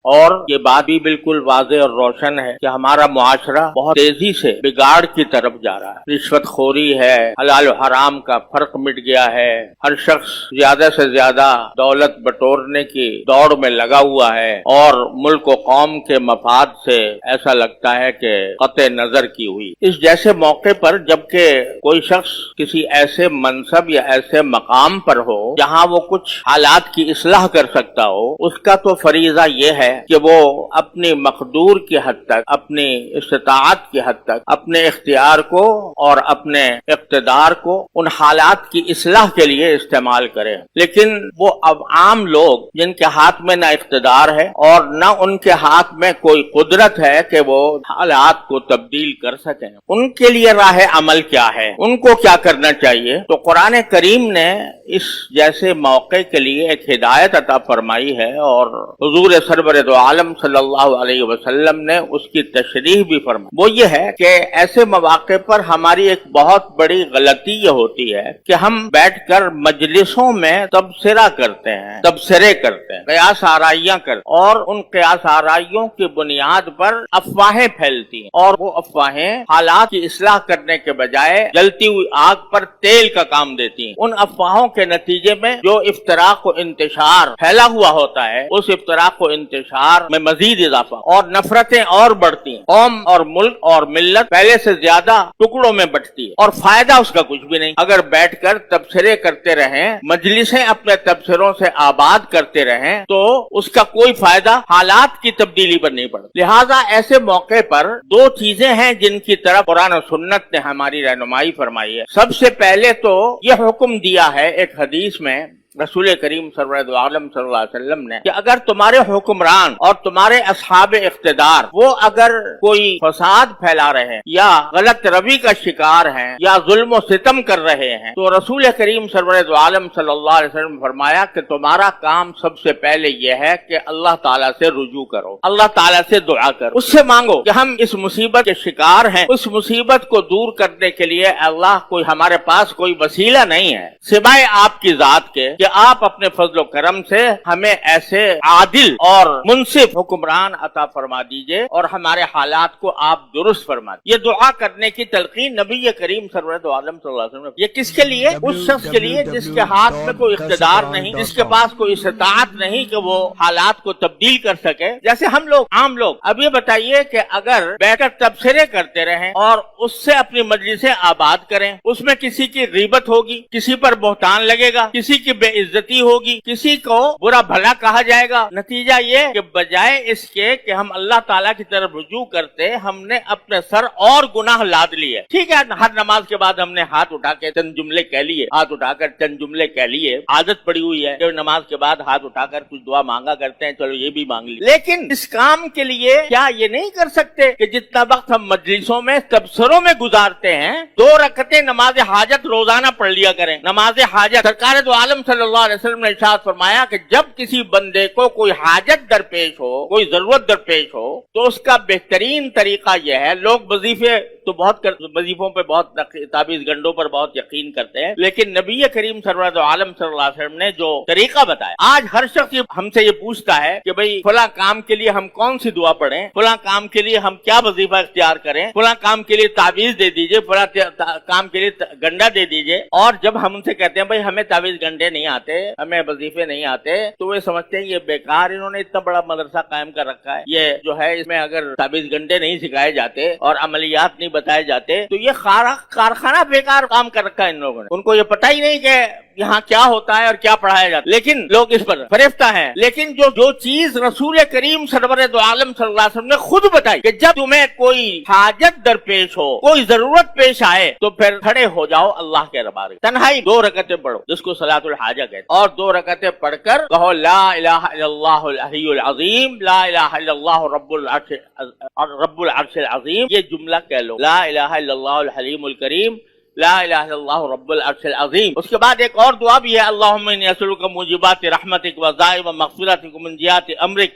اور یہ بات بھی بالکل واضح اور روشن ہے کہ ہمارا معاشرہ بہت تیزی سے بگاڑ کی طرف جا رہا ہے۔ رشوت خوری ہے، حلال و حرام کا فرق مٹ گیا ہے، ہر شخص زیادہ سے زیادہ دولت بٹورنے کی دوڑ میں لگا ہوا ہے، اور ملک و قوم کے مفاد سے ایسا لگتا ہے کہ قطع نظر کی ہوئی۔ اس جیسے موقع پر جبکہ کوئی شخص کسی ایسے منصب یا ایسے مقام پر ہو جہاں وہ کچھ حالات کی اصلاح کر سکتا ہو، اس کا تو فریضہ یہ ہے کہ وہ اپنی مقدور کی حد تک، اپنی استطاعت کی حد تک اپنے اختیار کو اور اپنے اقتدار کو ان حالات کی اصلاح کے لیے استعمال کرے۔ لیکن وہ اب عام لوگ جن کے ہاتھ میں نہ اقتدار ہے اور نہ ان کے ہاتھ میں کوئی قدرت ہے کہ وہ حالات کو تبدیل کر سکیں، ان کے لیے راہ عمل کیا ہے، ان کو کیا کرنا چاہیے؟ تو قرآن کریم نے اس جیسے موقع کے لیے ایک ہدایت عطا فرمائی ہے، اور حضور سرور دو عالم صلی اللہ علیہ وسلم نے اس کی تشریح بھی فرمائی۔ وہ یہ ہے کہ ایسے مواقع پر ہماری ایک بہت بڑی غلطی یہ ہوتی ہے کہ ہم بیٹھ کر مجلسوں میں تبصرہ کرتے ہیں، تبصرے کرتے ہیں، قیاس آرائیاں کرتے ہیں، اور ان قیاس آرائیوں کی بنیاد پر افواہیں پھیلتی ہیں، اور وہ افواہیں حالات کی اصلاح کرنے کے بجائے جلتی ہوئی آگ پر تیل کا کام دیتی ہیں۔ ان افواہوں کے نتیجے میں جو افتراق و انتشار پھیلا ہوا ہوتا ہے، اس افتراق و انتشار میں مزید اضافہ اور نفرتیں اور بڑھتی ہیں، قوم اور ملک اور ملت پہلے سے زیادہ ٹکڑوں میں بٹتی ہے، اور فائدہ اس کا کچھ بھی نہیں۔ اگر بیٹھ کر تبصرے کرتے رہیں، مجلسیں اپنے تبصروں سے آباد کرتے رہیں، تو اس کا کوئی فائدہ حالات کی تبدیلی پر نہیں پڑتا۔ لہٰذا ایسے موقع پر دو چیزیں ہیں جن کی طرف قرآن و سنت نے ہماری رہنمائی فرمائی ہے۔ سب سے پہلے تو یہ حکم دیا ہے ایک حدیث میں رسول کریم سرور دو عالم صلی اللہ علیہ وسلم نے کہ اگر تمہارے حکمران اور تمہارے اصحاب اقتدار وہ اگر کوئی فساد پھیلا رہے ہیں یا غلط روی کا شکار ہیں یا ظلم و ستم کر رہے ہیں، تو رسول کریم سرور دو عالم صلی اللہ علیہ وسلم نے فرمایا کہ تمہارا کام سب سے پہلے یہ ہے کہ اللہ تعالیٰ سے رجوع کرو، اللہ تعالیٰ سے دعا کرو، اس سے مانگو کہ ہم اس مصیبت کے شکار ہیں، اس مصیبت کو دور کرنے کے لیے اللہ کوئی ہمارے پاس کوئی وسیلہ نہیں ہے سوائے آپ کی ذات کے، کہ آپ اپنے فضل و کرم سے ہمیں ایسے عادل اور منصف حکمران عطا فرما دیجئے اور ہمارے حالات کو آپ درست فرما دیجئے۔ یہ دعا کرنے کی تلقین نبی کریم سرور دو عالم صلی اللہ علیہ وسلم، یہ کس کے لیے؟ اس شخص کے لیے جس کے ہاتھ میں کوئی اقتدار نہیں، جس کے پاس کوئی استطاعت نہیں کہ وہ حالات کو تبدیل کر سکے۔ جیسے ہم لوگ عام لوگ، اب یہ بتائیے کہ اگر بیٹھ کر تبصرے کرتے رہیں اور اس سے اپنی مجلسیں آباد کریں، اس میں کسی کی غیبت ہوگی، کسی پر بہتان لگے گا، کسی کی بے عزتی ہوگی، کسی کو برا بھلا کہا جائے گا، نتیجہ یہ کہ بجائے اس کے کہ ہم اللہ تعالیٰ کی طرف رجوع کرتے، ہم نے اپنے سر اور گناہ لاد لیے۔ ٹھیک ہے، ہر نماز کے بعد ہم نے ہاتھ اٹھا کے چند جملے کہہ لیے، ہاتھ اٹھا کر چند جملے کہہ لیے، عادت پڑی ہوئی ہے کہ نماز کے بعد ہاتھ اٹھا کر کچھ دعا مانگا کرتے ہیں، چلو یہ بھی مانگ لی۔ لیکن اس کام کے لیے کیا یہ نہیں کر سکتے کہ جتنا وقت ہم مجلسوں میں تبصروں میں گزارتے ہیں، 2 رکعتیں نماز حاجت روزانہ پڑھ لیا کریں۔ نماز حاجت، سرکار دو عالم صلی اللہ علیہ وسلم نے ارشاد فرمایا کہ جب کسی بندے کو کوئی حاجت درپیش ہو، کوئی ضرورت درپیش ہو، تو اس کا بہترین طریقہ یہ ہے، لوگ وظیفے تو وظیفوں پہ بہت تعویذ گنڈوں پر بہت یقین کرتے ہیں، لیکن نبی کریم سرور دو عالم صلی اللہ علیہ وسلم نے جو طریقہ بتایا، آج ہر شخص ہم سے یہ پوچھتا ہے کہ بھئی فلاں کام کے لیے ہم کون سی دعا پڑھیں، فلاں کام کے لیے ہم کیا وظیفہ اختیار کریں، فلاں کام کے لیے تعویذ دے دیجئے، فلاں کام کے لیے گنڈا دے دیجئے۔ اور جب ہم ان سے کہتے ہیں بھئی ہمیں تعویذ گنڈے نہیں آتے، ہمیں وظیفے نہیں آتے، تو وہ سمجھتے ہیں یہ بیکار، انہوں نے اتنا بڑا مدرسہ قائم کر رکھا ہے، یہ جو ہے اس میں اگر تعویذ گنڈے نہیں سکھائے جاتے اور عملیات نہیں بتائے جاتے تو یہ کارخانہ بیکار کام کر رکھا ہے ان لوگوں نے، ان کو یہ پتہ ہی نہیں کہ یہاں کیا ہوتا ہے اور کیا پڑھایا جاتا ہے، لیکن لوگ اس پر فریفتہ ہیں۔ لیکن جو چیز رسول کریم سرور دو عالم صلی اللہ علیہ وسلم نے خود بتائی کہ جب تمہیں کوئی حاجت درپیش ہو، کوئی ضرورت پیش آئے، تو پھر کھڑے ہو جاؤ اللہ کے دربار میں، تنہائی 2 رکعتیں پڑھو جس کو صلاۃ الحاجہ کہتے ہیں، اور 2 رکعتیں پڑھ کر کہو لا الہ الا اللہ العلی العظیم، لا الہ الا اللہ رب العرش العظیم، یہ جملہ کہہ لو، لا الہ الا اللہ الحلیم الکریم، لا الہ الا اللہ رب العرش العظیم۔ اس کے بعد ایک اور دعا بھی ہے، اللہم انی اسألک موجبات رحمتک وعزائم مغفرتک ومنجیات امرک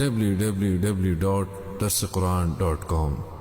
www.darsequran.com